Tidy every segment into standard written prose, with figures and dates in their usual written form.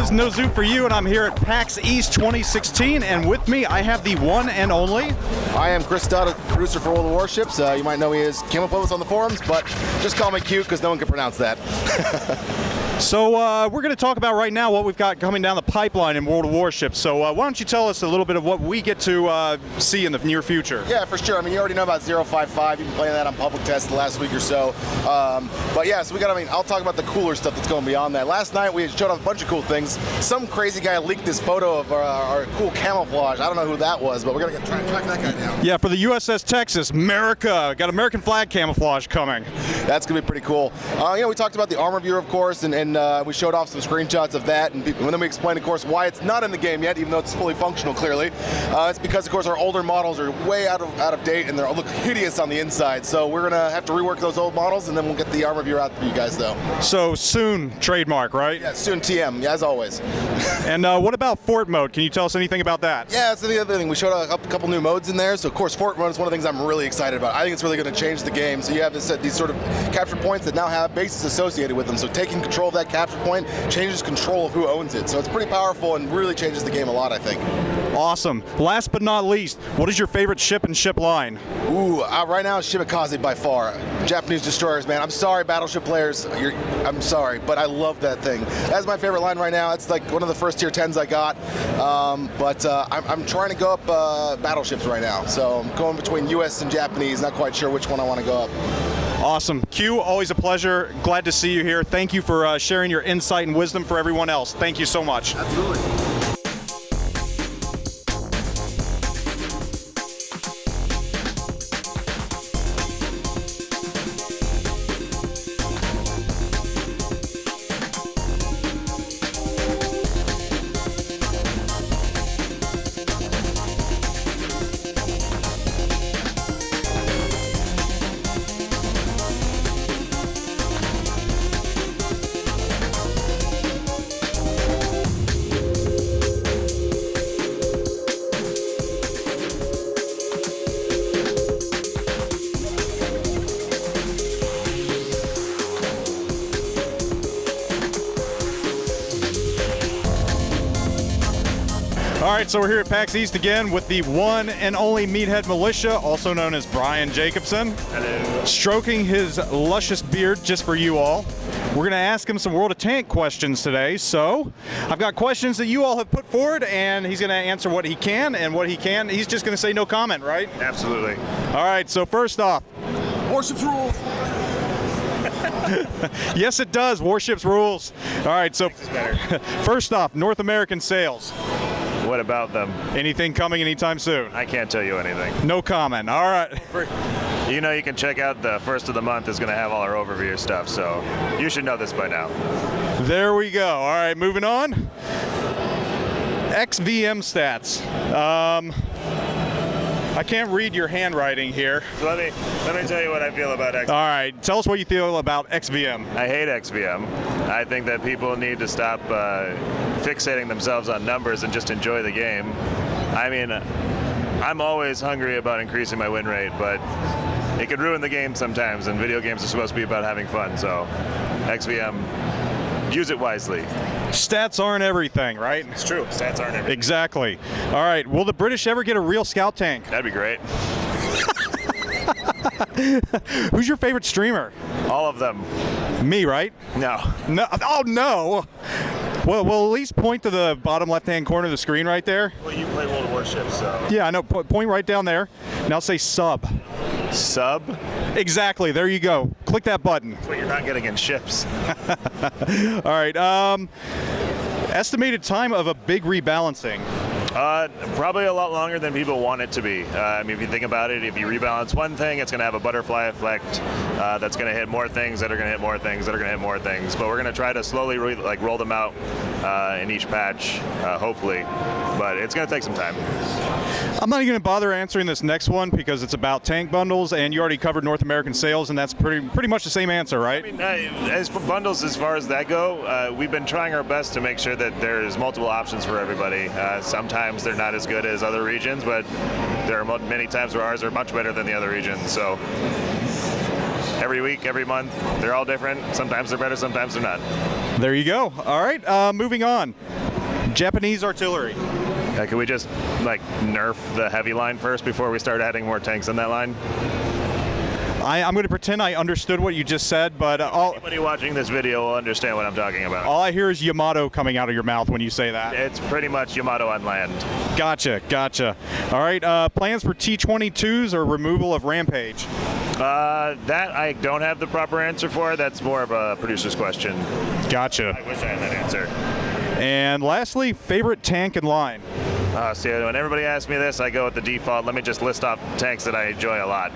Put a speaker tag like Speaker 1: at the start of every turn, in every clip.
Speaker 1: This is No Zoo for You, and I'm here at PAX East 2016, and with me I have the one and only...
Speaker 2: I am Chris Dodd, producer for World of Warships. You might know me as came up with us on the forums, but just call me cute because no one can pronounce that.
Speaker 1: So we're going to talk about right now what we've got coming down the pipeline in World of Warships. So why don't you tell us a little bit of what we get to see in the near future?
Speaker 2: Yeah, for sure. I mean, you already know about 055. You've been playing that on public test the last week or so. But yeah, so we got, I'll talk about the cooler stuff that's going beyond that. Last night we showed off a bunch of cool things. Some crazy guy leaked this photo of our cool camouflage. I don't know who that was, but we're going to try and track that guy down.
Speaker 1: Yeah, for the USS Texas, America. Got American flag camouflage coming.
Speaker 2: That's going to be pretty cool. We talked about the armor viewer, of course, and we showed off some screenshots of that, and then we explained, of course, why it's not in the game yet, even though it's fully functional, clearly. It's because, of course, our older models are way out of date, and they look hideous on the inside. So we're going to have to rework those old models, and then we'll get the armor viewer out for you guys, though.
Speaker 1: So soon, trademark, right?
Speaker 2: Yeah, soon TM, as always.
Speaker 1: And what about Fort Mode? Can you tell us anything about that?
Speaker 2: Yeah, that's the other thing. We showed a couple new modes in there. So, of course, Fort Mode is one of the things I'm really excited about. I think it's really going to change the game. So you have these sort of capture points that now have bases associated with them. So taking control of that capture point changes control of who owns it. So it's pretty powerful and really changes the game a lot, I think.
Speaker 1: Awesome. Last but not least, what is your favorite ship and ship line?
Speaker 2: Ooh, right now it's Shimikaze by far. Japanese destroyers, man. I'm sorry, Battleship players. I'm sorry, but I love that thing. That's my favorite line right now. It's like one of the first tier 10s I got. I'm trying to go up battleships right now. So I'm going between US and Japanese. Not quite sure which one I want to go up.
Speaker 1: Awesome. Q, always a pleasure. Glad to see you here. Thank you for sharing your insight and wisdom for everyone else. Thank you so much.
Speaker 2: Absolutely.
Speaker 1: All right, so we're here at PAX East again with the one and only Meathead Militia, also known as Brian Jacobson.
Speaker 3: Hello.
Speaker 1: Stroking his luscious beard just for you all. We're gonna ask him some World of Tank questions today. So I've got questions that you all have put forward, and he's gonna answer what he can, and what he can, he's just gonna say no comment, right?
Speaker 3: Absolutely.
Speaker 1: All right, so first off.
Speaker 2: Warships rules.
Speaker 1: Yes, it does. Warships rules. All right, so first off, North American sales.
Speaker 3: What about them?
Speaker 1: Anything coming anytime soon?
Speaker 3: I can't tell you anything.
Speaker 1: No comment. All right.
Speaker 3: You know, you can check out the first of the month is going to have all our overview stuff, so you should know this by now.
Speaker 1: There we go. All right, moving on. XVM stats. I can't read your handwriting here.
Speaker 3: So let me tell you what I feel about XVM.
Speaker 1: All right, tell us what you feel about XVM.
Speaker 3: I hate XVM. I think that people need to stop fixating themselves on numbers and just enjoy the game. I mean, I'm always hungry about increasing my win rate, but it could ruin the game sometimes, and video games are supposed to be about having fun, so XVM, use it wisely.
Speaker 1: Stats aren't everything, right?
Speaker 3: It's true, stats aren't everything.
Speaker 1: Exactly. All right, will the British ever get a real scout tank?
Speaker 3: That'd be great.
Speaker 1: Who's your favorite streamer?
Speaker 3: All of them.
Speaker 1: Me, right?
Speaker 3: No.
Speaker 1: No. Oh, no. Well, at least point to the bottom left-hand corner of the screen right there.
Speaker 3: Well, you play World of Warships, so.
Speaker 1: Yeah, I know. Point right down there. Now say sub.
Speaker 3: Sub?
Speaker 1: Exactly. There you go. Click that button.
Speaker 3: That's what you're not getting in ships.
Speaker 1: All right. Estimated time of a big rebalancing.
Speaker 3: Probably a lot longer than people want it to be. I mean, if you think about it, if you rebalance one thing, it's going to have a butterfly effect that's going to hit more things that are going to hit more things that are going to hit more things. But we're going to try to slowly roll them out in each patch, hopefully. But it's going to take some time.
Speaker 1: I'm not even going to bother answering this next one because it's about tank bundles, and you already covered North American sales, and that's pretty much the same answer, right?
Speaker 3: I mean, as for bundles, as far as that go, we've been trying our best to make sure that there's multiple options for everybody. Sometimes they're not as good as other regions, but there are many times where ours are much better than the other regions. So every week, every month. They're all different. Sometimes they're better, sometimes they're not.
Speaker 1: There you go. All right, moving on. Japanese artillery.
Speaker 3: Could we just like nerf the heavy line first before we start adding more tanks in that line?
Speaker 1: I'm going to pretend I understood what you just said, but
Speaker 3: Anybody watching this video will understand what I'm talking about.
Speaker 1: all I hear is Yamato coming out of your mouth when you say that.
Speaker 3: It's pretty much Yamato on land.
Speaker 1: Gotcha. All right, plans for T-22s or removal of Rampage?
Speaker 3: That I don't have the proper answer for. That's more of a producer's question.
Speaker 1: Gotcha.
Speaker 3: I wish I had that answer.
Speaker 1: And lastly, favorite tank in line?
Speaker 3: See, when everybody asks me this, I go with the default. Let me just list off tanks that I enjoy a lot.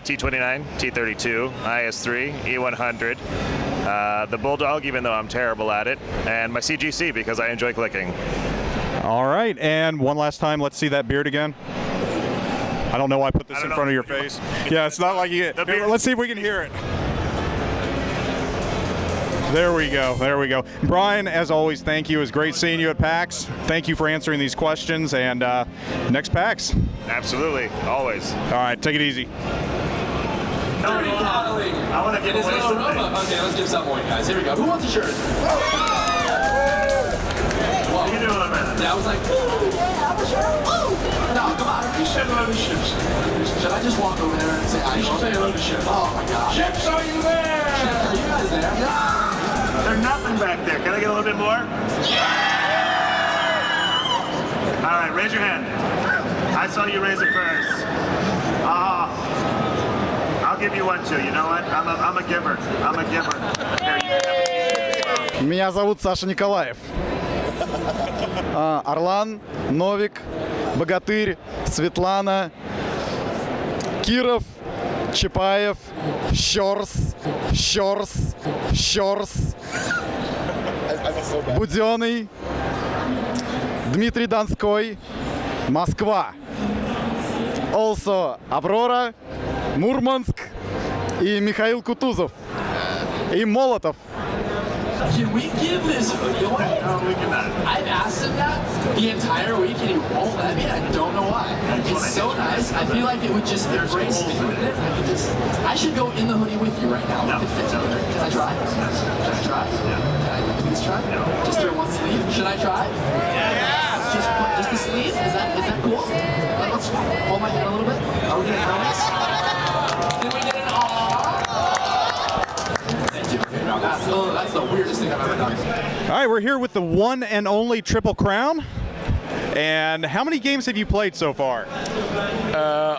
Speaker 3: T-29, T-32, IS-3, E-100, the Bulldog, even though I'm terrible at it, and my CGC because I enjoy clicking.
Speaker 1: All right, and one last time, let's see that beard again. I don't know why I put this in front of your face. Yeah, it's not like you. Let's see if we can hear it. There we go. Brian, as always, thank you. It was great seeing you at PAX. Thank you for answering these questions, and next PAX.
Speaker 3: Absolutely, always.
Speaker 1: All right, take it easy.
Speaker 3: I want to give away something.
Speaker 4: Okay, let's give something away, guys. Here we go. Who wants a shirt?
Speaker 3: You can do it, man.
Speaker 4: Yeah, I was like, yeah, I'm a shirt. No, come on. You should load the ships. Should I just walk over there and say, I should say load the ships? Oh my God.
Speaker 3: Ships, are you there?
Speaker 4: Ships, are you guys there? Yeah.
Speaker 3: There's nothing back there. Can I get a little bit more? All right, raise your hand. I saw you raise it first. I'll give you one too. You know what? I'm a giver. I'm a giver. Here, you can have a
Speaker 5: Меня зовут Саша Николаев. Орлан, Новик, Богатырь, Светлана, Киров, Чапаев, Щорс, Буденный, Дмитрий Донской, Москва. Also Аврора, Мурманск и Михаил Кутузов. И Молотов.
Speaker 4: Can we give this hoodie away?
Speaker 3: No, we cannot.
Speaker 4: I've asked him that the entire week and he won't let me. I don't know why. It's so nice. I feel like it would just embrace me. I should go in the hoodie with you right now. We could fit together. Can I try? Can I try? Can I please try? Just through one sleeve. Should I try? Yeah. Just the sleeve? Is that cool? Let's hold my hand a little bit. Are we getting helmets? Did we get an Thank you. That's the weirdest thing I've ever done.
Speaker 1: All right, we're here with the one and only Triple Crown. And how many games have you played so far?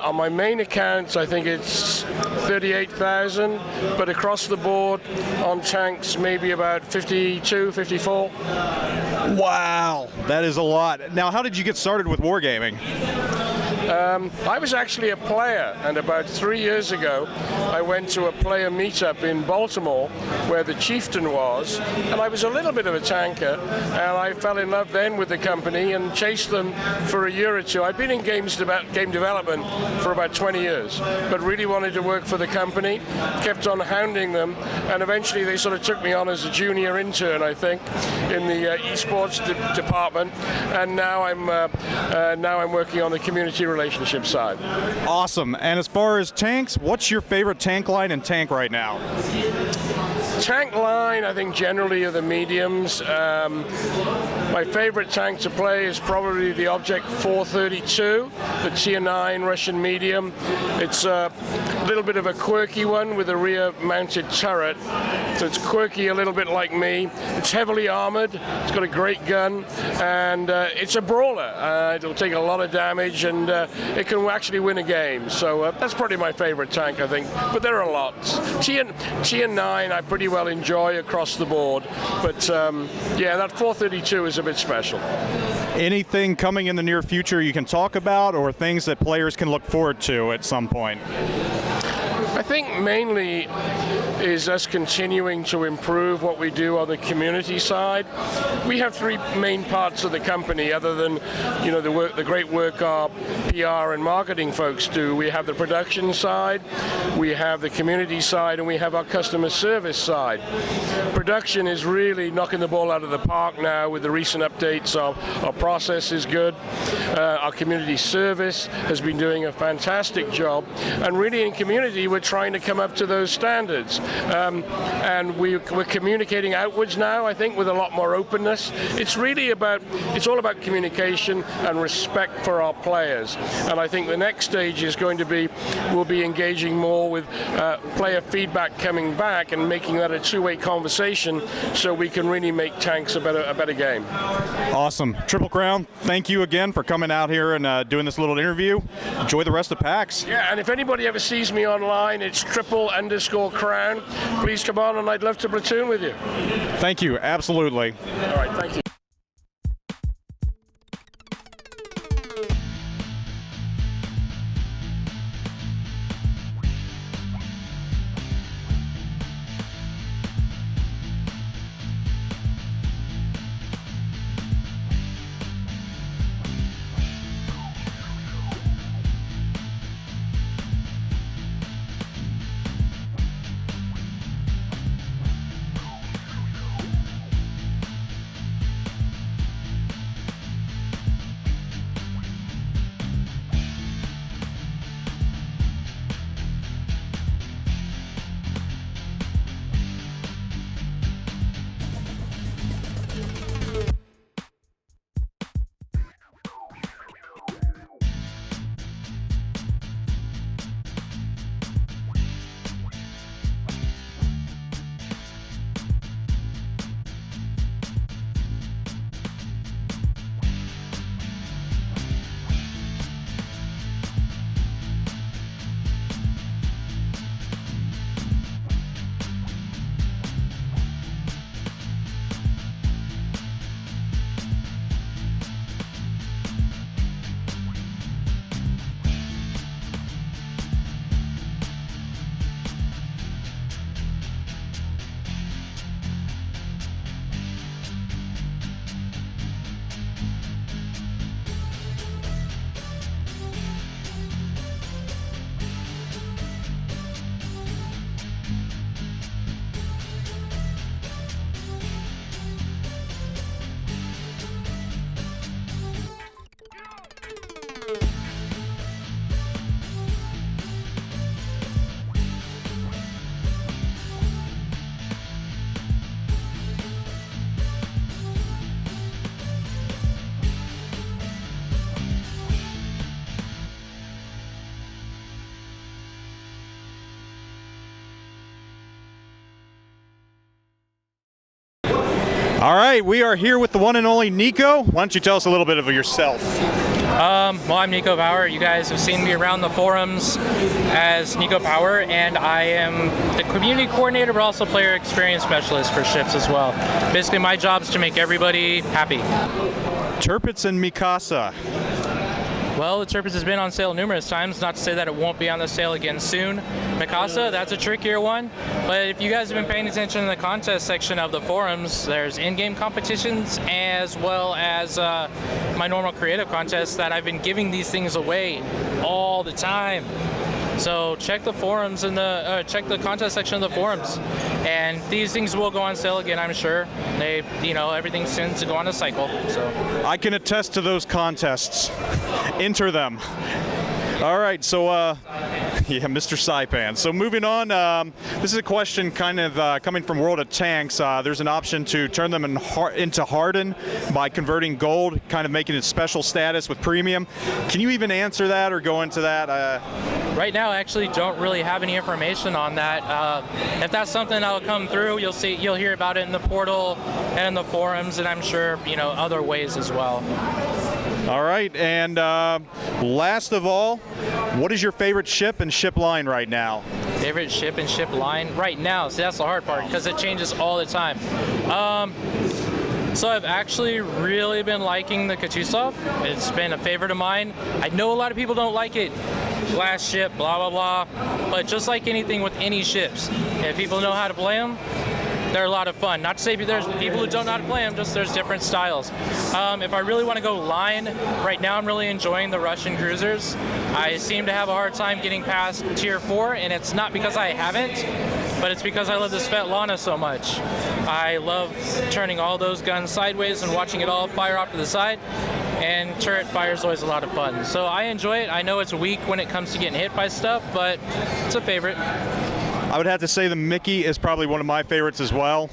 Speaker 6: On my main accounts, I think it's 38,000, but across the board on tanks, maybe about 52, 54.
Speaker 1: Wow, that is a lot. Now, how did you get started with Wargaming?
Speaker 6: I was actually a player, and about 3 years ago, I went to a player meetup in Baltimore where the Chieftain was, and I was a little bit of a tanker, and I fell in love then with the company and chased them for a year or two. I'd been in game development for about 20 years, but really wanted to work for the company, kept on hounding them, and eventually they sort of took me on as a junior intern, I think, in the esports department, and now I'm working on the community relationship side.
Speaker 1: Awesome. And as far as tanks, what's your favorite tank line and tank right now?
Speaker 6: Tank line, I think generally are the mediums. My favorite tank to play is probably the Object 432, the Tier 9 Russian medium. It's a little bit of a quirky one with a rear-mounted turret. So it's quirky a little bit like me. It's heavily armored, it's got a great gun, and it's a brawler. It'll take a lot of damage, and it can actually win a game. So that's probably my favorite tank, I think. But there are lots. Tier 9 I pretty well enjoy across the board. But yeah, that 432 is a bit special.
Speaker 1: Anything coming in the near future you can talk about, or things that players can look forward to at some point?
Speaker 6: I think mainly is us continuing to improve what we do on the community side. We have three main parts of the company, other than the great work our PR and marketing folks do. We have the production side, we have the community side, and we have our customer service side. Production is really knocking the ball out of the park now with the recent updates. Our process is good. Our community service has been doing a fantastic job, and really in community we're trying to come up to those standards, and we're communicating outwards now, I think, with a lot more openness. It's all about communication and respect for our players, and I think the next stage is going to be, we'll be engaging more with player feedback coming back and making that a two-way conversation so we can really make tanks a better game.
Speaker 1: Awesome. Triple Crown, thank you again for coming out here and doing this little interview. Enjoy the rest of PAX.
Speaker 6: Yeah, and if anybody ever sees me online, it's triple_crown. Please come on, and I'd love to platoon with you.
Speaker 1: Thank you. Absolutely.
Speaker 6: All right, thank you.
Speaker 1: All right, we are here with the one and only Nico. Why don't you tell us a little bit of yourself?
Speaker 7: Well, I'm Nico Power. You guys have seen me around the forums as Nico Power, and I am the community coordinator, but also player experience specialist for ships as well. Basically, my job is to make everybody happy.
Speaker 1: Tirpitz and Mikasa.
Speaker 7: Well, the Tirpitz has been on sale numerous times, not to say that it won't be on the sale again soon. Mikasa, that's a trickier one, but if you guys have been paying attention in the contest section of the forums, there's in-game competitions as well as my normal creative contests that I've been giving these things away all the time. So check the forums and check the contest section of the forums, and these things will go on sale again, I'm sure. They, everything tends to go on a cycle. So
Speaker 1: I can attest to those contests. Enter them. All right, so yeah, Mr. Saipan. So moving on, this is a question kind of coming from World of Tanks. There's an option to turn them into hardened by converting gold, kind of making it special status with premium. Can you even answer that or go into that?
Speaker 7: Right now, I actually don't really have any information on that. If that's something that'll come through, you'll hear about it in the portal and in the forums, and I'm sure other ways as well.
Speaker 1: All right, and last of all, what is your favorite ship and ship line right now?
Speaker 7: Favorite ship and ship line right now? See, that's the hard part because it changes all the time. So I've actually really been liking the Kutuzov. It's been a favorite of mine. I know a lot of people don't like it. glass ship, blah, blah, blah. But just like anything with any ships, if people know how to play them, they're a lot of fun. Not to say there's people who don't know how to play them, just there's different styles. If I really want to go line, right now I'm really enjoying the Russian cruisers. I seem to have a hard time getting past tier 4, and it's not because I haven't, but it's because I love the Svetlana so much. I love turning all those guns sideways and watching it all fire off to the side, and turret fire is always a lot of fun. So I enjoy it. I know it's weak when it comes to getting hit by stuff, but it's a favorite.
Speaker 1: I would have to say the Mickey is probably one of my favorites as well.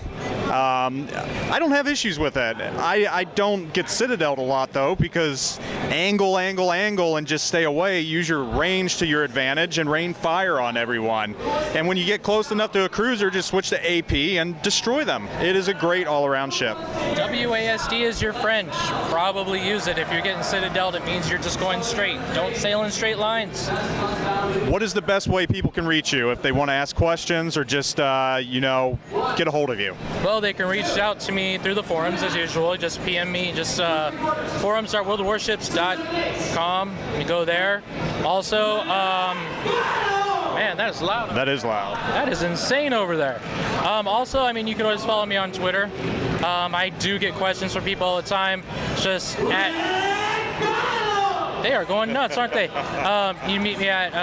Speaker 1: I don't have issues with it. I don't get citadeled a lot though, because angle, and just stay away. Use your range to your advantage and rain fire on everyone. And when you get close enough to a cruiser, just switch to AP and destroy them. It is a great all-around ship.
Speaker 7: WASD is your friend. You should probably use it. If you're getting citadeled, it means you're just going straight. Don't sail in straight lines.
Speaker 1: What is the best way people can reach you if they want to ask questions or just, get a hold of you?
Speaker 7: Well, they can reach out to me through the forums as usual. Just PM me. Just forums.worldwarships.com. You go there. Also, man, that is loud.
Speaker 1: That is loud.
Speaker 7: That is insane over there. Also, I mean, you can always follow me on Twitter. I do get questions from people all the time. Just they are going nuts, aren't they? You meet me at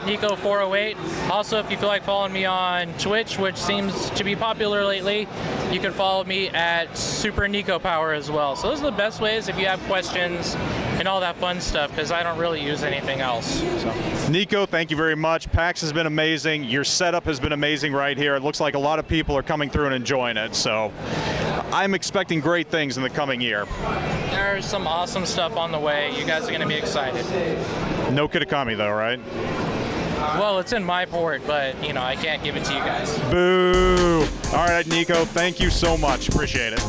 Speaker 7: Nico408. Also, if you feel like following me on Twitch, which seems to be popular lately, you can follow me at Super Nico Power as well. So those are the best ways if you have questions and all that fun stuff, because I don't really use anything else. So.
Speaker 1: Nico, thank you very much. PAX has been amazing. Your setup has been amazing right here. It looks like a lot of people are coming through and enjoying it. So I'm expecting great things in the coming year.
Speaker 7: There's some awesome stuff on the way. You guys are going to be excited.
Speaker 1: No Kitakami though, right?
Speaker 7: Well, it's in my port, but, I can't give it to you guys.
Speaker 1: Boo! All right, Nico, thank you so much. Appreciate it.